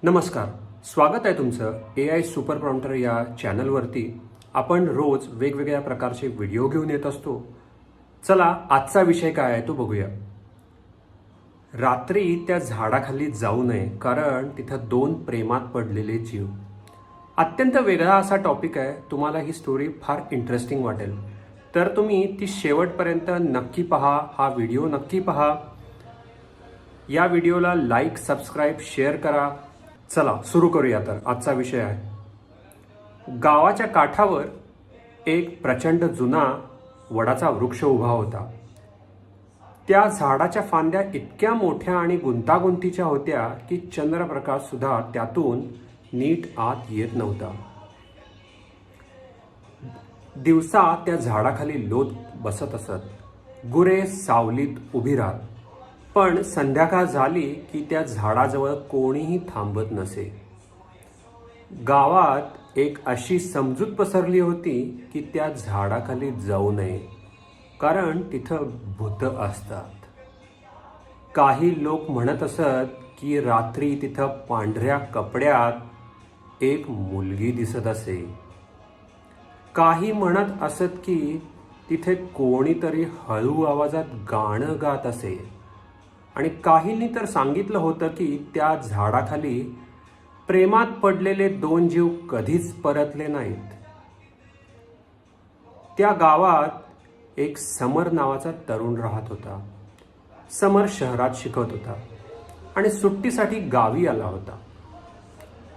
नमस्कार, स्वागत आहे तुमचं AI सुपर प्रॉम्प्टर या चॅनलवरती. आपण रोज वेगवेगळ्या प्रकारचे व्हिडिओ घेऊन येत असतो. चला, आजचा विषय काय आहे तो बघूया. रात्री त्या झाडाखाली जाऊ नये, कारण तिथं दोन प्रेमात पडलेले जीव. अत्यंत वेगळा असा टॉपिक आहे. तुम्हाला ही स्टोरी फार इंटरेस्टिंग वाटेल, तर तुम्ही ती शेवटपर्यंत नक्की पहा. हा व्हिडिओ नक्की पहा. या व्हिडिओला लाईक, सबस्क्राईब, शेअर करा. चला सुरू करूया. तर आजचा विषय आहे, गावाच्या काठावर एक प्रचंड जुना वडाचा वृक्ष उभा होता. त्या झाडाच्या फांद्या इतक्या मोठ्या आणि गुंतागुंतीच्या होत्या की चंद्रप्रकाश सुद्धा त्यातून नीट आत येत नव्हता. दिवसा त्या झाडाखाली लोट बसत असत. गुरे सावलीत उभी राहत. पण संध्याकाळ झाली की त्या झाडाजवळ कोणीही थांबत नसे. गावात एक अशी समजूत पसरली होती की त्या झाडाखाली जाऊ नये, कारण तिथं भूत असतात. काही लोक म्हणत असत की रात्री तिथं पांढऱ्या कपड्यात एक मुलगी दिसत असे. काही म्हणत असत की तिथे कोणीतरी हळू आवाजात गाणं गात असे. आणि काहींनी तर सांगितलं होतं की त्या झाडाखाली प्रेमात पडलेले दोन जीव कधीच परतले नाहीत. त्या गावात एक समर नावाचा तरुण राहत होता. समर शहरात शिकत होता आणि सुट्टीसाठी गावी आला होता.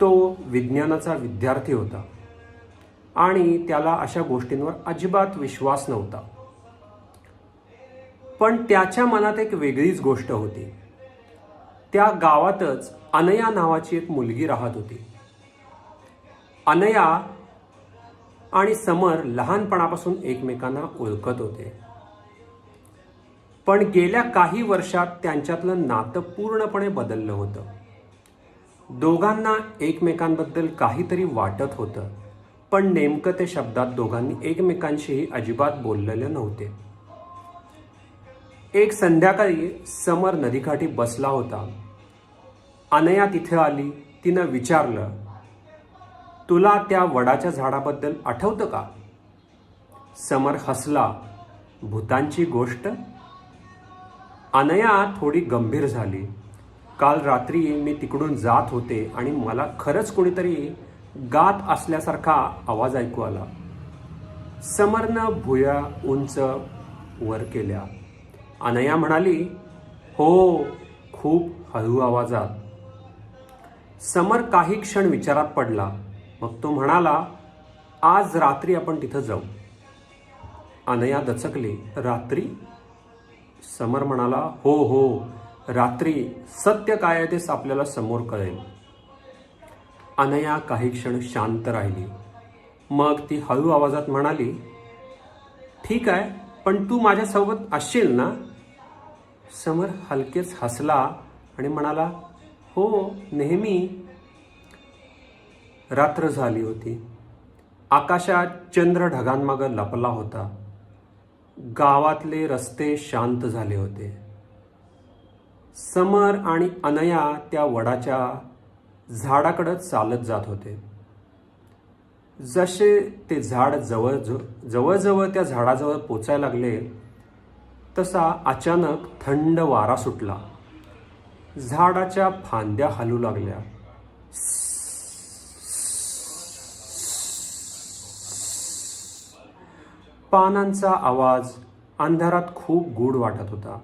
तो विज्ञानाचा विद्यार्थी होता आणि त्याला अशा गोष्टींवर अजिबात विश्वास नव्हता. पण त्याच्या मनात एक वेगळीच गोष्ट होती. त्या गावातच अनया नावाची एक मुलगी राहत होती. अनया आणि समर लहानपणापासून एकमेकांना ओळखत होते. पण गेल्या काही वर्षात त्यांच्यातलं नातं पूर्णपणे बदललं होतं. दोघांना एकमेकांबद्दल काहीतरी वाटत होतं, पण नेमकं ते शब्दात दोघांनी एकमेकांशीही अजिबात बोललेले नव्हते. एक संध्याकाळी समर नदीकाठी बसला होता. अनया तिथे आली. तिनं विचारलं, तुला त्या वडाच्या झाडाबद्दल आठवतं का? समर हसला. भूतांची गोष्ट? अनया थोडी गंभीर झाली. काल रात्री मी तिकडून जात होते आणि मला खरंच कोणीतरी गात असल्यासारखा आवाज ऐकू आला. समरनं भुया उंच वर केल्या. अनया म्हणाली, हो, खूप हळू आवाजात. समर काही क्षण विचारात पडला. मग तो म्हणाला, आज रात्री आपण तिथं जाऊ. अनया दचकली. रात्री? समर म्हणाला, हो हो, रात्री. सत्य काय आहे ते आपल्याला समोर कळेल. अनया काही क्षण शांत राहिली. मग ती हळू आवाजात म्हणाली, ठीक आहे, पण तू माझ्यासोबत असशील ना? समर हलकेच हसला आणि म्हणाला, हो, नेहमी. रात्र झाली होती. आकाशात चंद्र ढगांमागं लपला होता. गावातले रस्ते शांत झाले होते. समर आणि अनया त्या वडाच्या झाडाकडे चालत जात होते. जसे ते झाड जवळजवळ त्या झाडाजवळ पोचायला लागले, तसा अचानक थंड वारा सुटला. झाडाच्या फांद्या हलू लागल्या. पानांचा आवाज अंधारात खूप गूढ वाटत होता.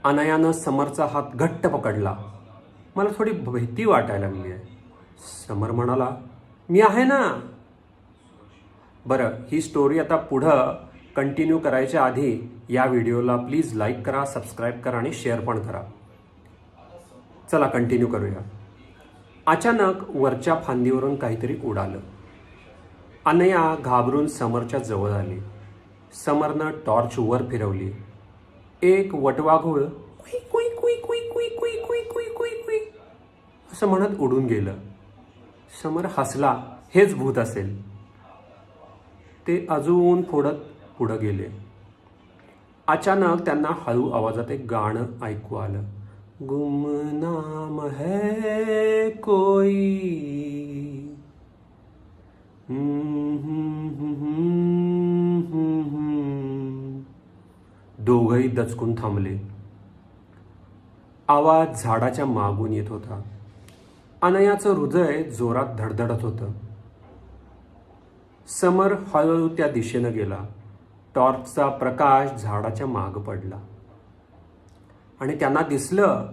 अनयानं समरचा हात घट्ट पकडला. मला थोडी भीती वाटायला लागली आहे. समर म्हणाला, मी आहे ना. बरं, ही स्टोरी आता पुढं कंटिन्यू करायच्या आधी या व्हिडिओला प्लीज लाईक करा, सबस्क्राईब करा आणि शेअर पण करा. चला कंटिन्यू करूया. अचानक वरच्या फांदीवरून काहीतरी उडालं. अनया घाबरून समरच्या जवळ आली. समरनं टॉर्च वर फिरवली. एक वटवाघूळ कुई कुई कुई कुई कुई कुई कुई कुई कुई कुई असं म्हणत उडून गेलं. समर हसला. हेच भूत असेल. ते अजून पुढं गेले. अचानक त्यांना हळू आवाजात एक गाणं ऐकू आलं. गुमनाम है कोई. दोघंही दचकून थांबले. आवाज झाडाच्या मागून येत होता. अनयाचं हृदय जोरात धडधडत होतं. समर हळूहळू त्या दिशेनं गेला. टॉर्चचा प्रकाश झाडाच्या माग पडला आणि त्यांना दिसलं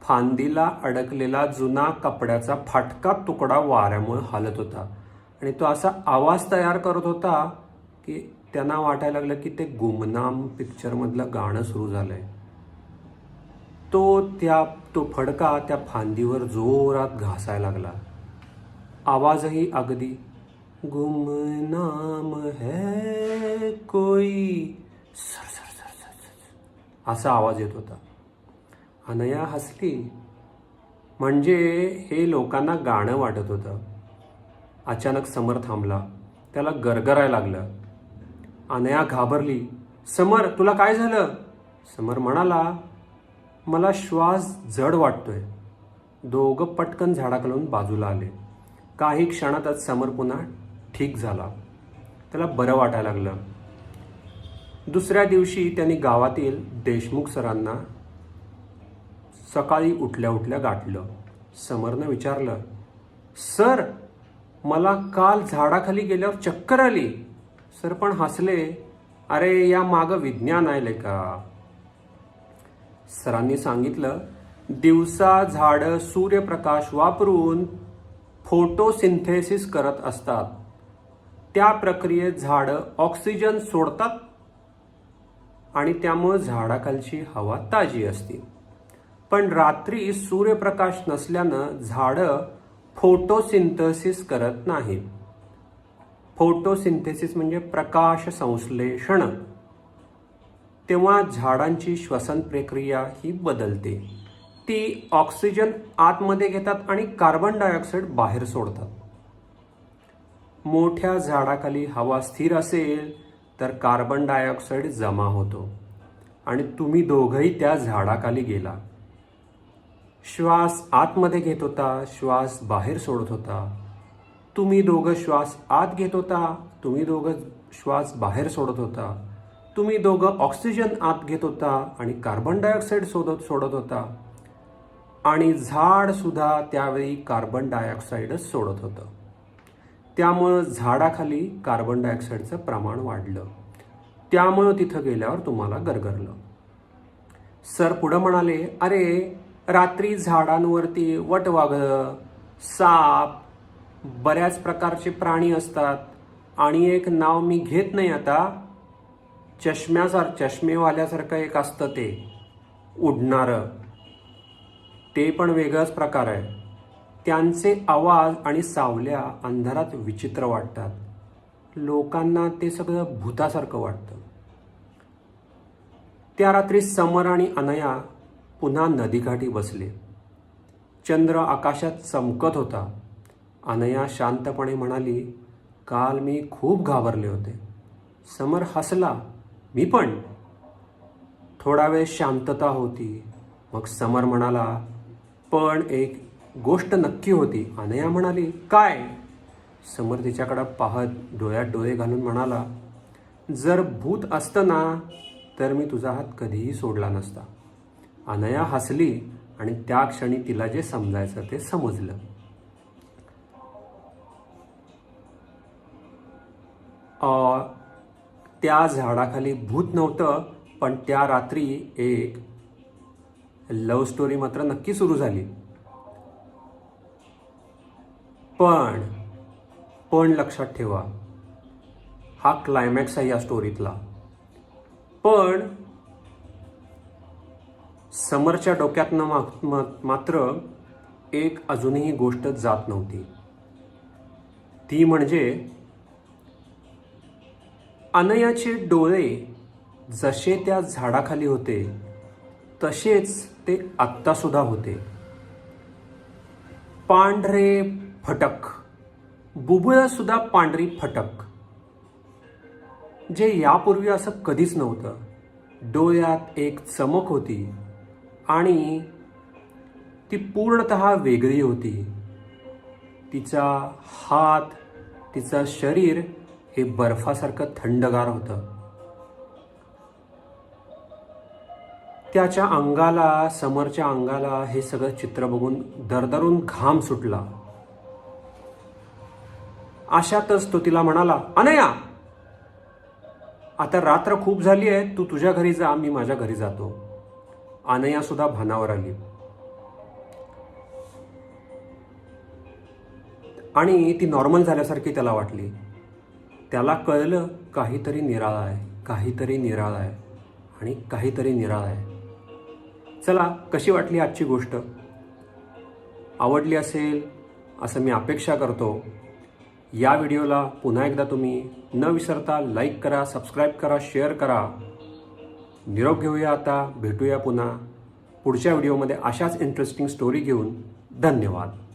फांदीला अडकलेला जुना कपड्याचा फाटका तुकडा वाऱ्यामुळे हालत होता आणि तो असा आवाज तयार करत होता की त्यांना वाटायला लागलं की ते गुमनाम पिक्चरमधलं गाणं सुरू झालंय. तो फडका त्या फांदीवर जोरात घासायला लागला. आवाजही अगदी गुमनाम है कोई sir sir sir sir sir असा आवाज येत होता. अनया हसली. म्हणजे हे लोकांना गाणं वाटत होतं. अचानक समर थांबला. त्याला गरगरायला लागलं. अनया घाबरली. समर, तुला काय झालं? समर म्हणाला, मला श्वास जड वाटतोय. दोघं पटकन झाडाखालून बाजूला आले. काही क्षणातच समर पुन्हा ठीक झाला. त्याला बरं वाटायला लागलं. दुसऱ्या दिवशी त्यांनी गावातील देशमुख सरांना सकाळी उठल्या उठल्या गाठलं. समरनं विचारलं, सर, मला काल झाडाखाली गेल्यावर चक्कर आली. सर पण हसले. अरे, या मागं विज्ञान आहे का? सरांनी सांगितलं, दिवसा झाडं सूर्यप्रकाश वापरून फोटोसिंथेसिस करत असतात. त्या प्रक्रियेत झाडं ऑक्सिजन सोडतात आणि त्यामुळे झाडाखालची हवा ताजी असते. पण रात्री सूर्यप्रकाश नसल्यानं झाडं फोटोसिंथेसिस करत नाहीत. फोटोसिंथेसिस म्हणजे प्रकाश संश्लेषण. तेव्हा झाडांची श्वसन प्रक्रिया ही बदलते. ती ऑक्सिजन आतमध्ये घेतात आणि कार्बन डायऑक्साईड बाहेर सोडतात. मोठ्या झाडाखाली हवा स्थिर असेल तर कार्बन डायऑक्साईड जमा होतो आणि तुम्ही दोघंही त्या झाडाखाली गेला. श्वास आतमध्ये घेत होता, श्वास बाहेर सोडत होता. तुम्ही दोघं श्वास आत घेत होता, तुम्ही दोघं श्वास बाहेर सोडत होता. तुम्ही दोघं ऑक्सिजन आत घेत होता आणि कार्बन डायऑक्साईड सोडत होता. आणि झाड सुद्धा त्यावेळी कार्बन डायऑक्साईडच सोडत होतं. त्यामुळं झाडाखाली कार्बन डायऑक्साईडचं प्रमाण वाढलं. त्यामुळं तिथं गेल्यावर तुम्हाला गरगरलं. सर पुढं म्हणाले, अरे, रात्री झाडांवरती वटवाघळं, साप, बऱ्याच प्रकारचे प्राणी असतात. आणि एक नाव मी घेत नाही आता, चष्मेवाल्यासारखं एक असतं ते उडणारं, ते पण वेगळाच प्रकार आहे. त्यांचे आवाज आणि सावल्या अंधारात विचित्र वाटतात. लोकांना ते सगळं भूतासारखं वाटतं. त्या रात्री समर आणि अनया पुन्हा नदीकाठी बसले. चंद्र आकाशात चमकत होता. अनया शांतपणे म्हणाली, काल मी खूप घाबरले होते. समर हसला. मी पण. थोडा वेळ शांतता होती. मग समर म्हणाला, पण एक गोष्ट नक्की होती. अनया म्हणाली, काय? समर तिच्याकडे पाहत डोळ्यात डोळे घालून म्हणाला, जर भूत असतं ना तर मी तुझा हात कधीही सोडला नसता. अनया हसली आणि त्या क्षणी तिला जे समजायचं ते समजलं. त्या झाडाखाली भूत नव्हतं, पण त्या रात्री एक लव्ह स्टोरी मात्र नक्की सुरू झाली. पण लक्षात ठेवा, हा क्लायमॅक्स आहे या स्टोरीतला. पण समरच्या डोक्यातनं मात्र एक अजूनही गोष्ट जात नव्हती. ती म्हणजे अनयाचे डोळे जसे त्या झाडाखाली होते तसेच ते आत्ता सुद्धा होते. पांढरे फटक, बुबुळं सुद्धा पांढरी फटक, जे यापूर्वी असं कधीच नव्हतं. डोळ्यात एक चमक होती आणि ती पूर्णतः वेगळी होती. तिचा हात, तिचं शरीर हे बर्फासारखं थंडगार होतं. त्याच्या अंगाला, समरच्या अंगाला हे सगळं चित्र बघून दरदरून घाम सुटला. अशातच तो तिला म्हणाला, अनया, आता रात्र खूप झाली आहे, तू तुझ्या घरी जा, मी माझ्या घरी जातो. अनया सुद्धा भानावर आली आणि ती नॉर्मल झाल्यासारखी त्याला वाटली. त्याला कळलं काहीतरी निराळा आहे, काहीतरी निराळा आहे आणि काहीतरी निराळा आहे. चला, कशी वाटली आजची गोष्ट? आवडली असेल असं मी अपेक्षा करतो. या व्हिडिओला पुन्हा एकदा तुम्ही न विसरता लाईक करा, सबस्क्राईब करा, शेअर करा. निरोप घेऊया आता, भेटूया पुन्हा पुढच्या व्हिडिओमध्ये अशाच इंटरेस्टिंग स्टोरी घेऊन. धन्यवाद.